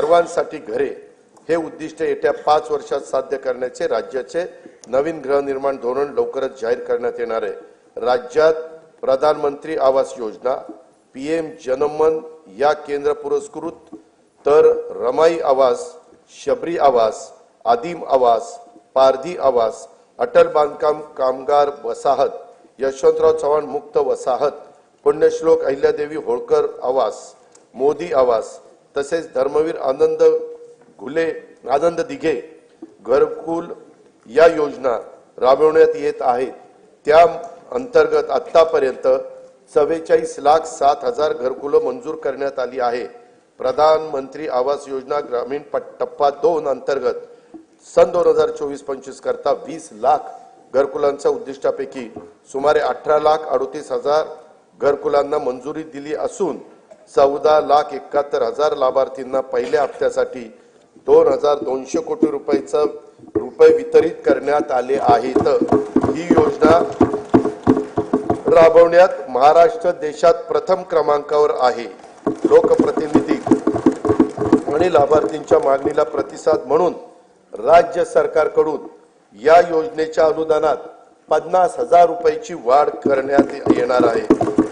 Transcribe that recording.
सर्वांसाठी घरे हे उद्दिष्ट येत्या 5 वर्षात साध्य करण्याचे राज्याचे नवीन गृहनिर्माण धोरण लवकरच जाहीर करण्यात येणार आहे। राज्यात प्रधानमंत्री आवास योजना, पीएम जनमन या केंद्र पुरस्कृत तर रमाई आवास, शबरी आवास, आदिम आवास, पारधी आवास, अटल बांधकाम कामगार वसाहत, यशवंतराव चव्हाण मुक्त वसाहत, पुण्यश्लोक अहिल्यादेवी होळकर आवास, मोदी आवास तसेच धर्मवीर आनंद दिघे घरकुल या योजना राबवण्यात येत आहेत। त्या अंतर्गत आतापर्यंत 44,07,000 घरकुलं मंजूर करण्यात आली आहे। प्रधानमंत्री आवास योजना ग्रामीण टप्पा 2 अंतर्गत सन 2024-25 करता 20 लाख घरकुलांच्या उद्दिष्टापैकी सुमारे 18,38,000 घरकुलांना मंजुरी दिली असून 14,71,000 लाभार्थींना पहिल्या हप्त्यासाठी 2,200 कोटी रुपये वितरित करण्यात आले आहेत। ही योजना राबवण्यात महाराष्ट्र देशात प्रथम क्रमांकावर आहे। लोकप्रतिनिधी आणि लाभार्थींच्या मागणीला प्रतिसाद म्हणून राज्य सरकारकडून या योजनेच्या अनुदानात 50,000 रुपयाची वाढ करण्यात येणार आहे।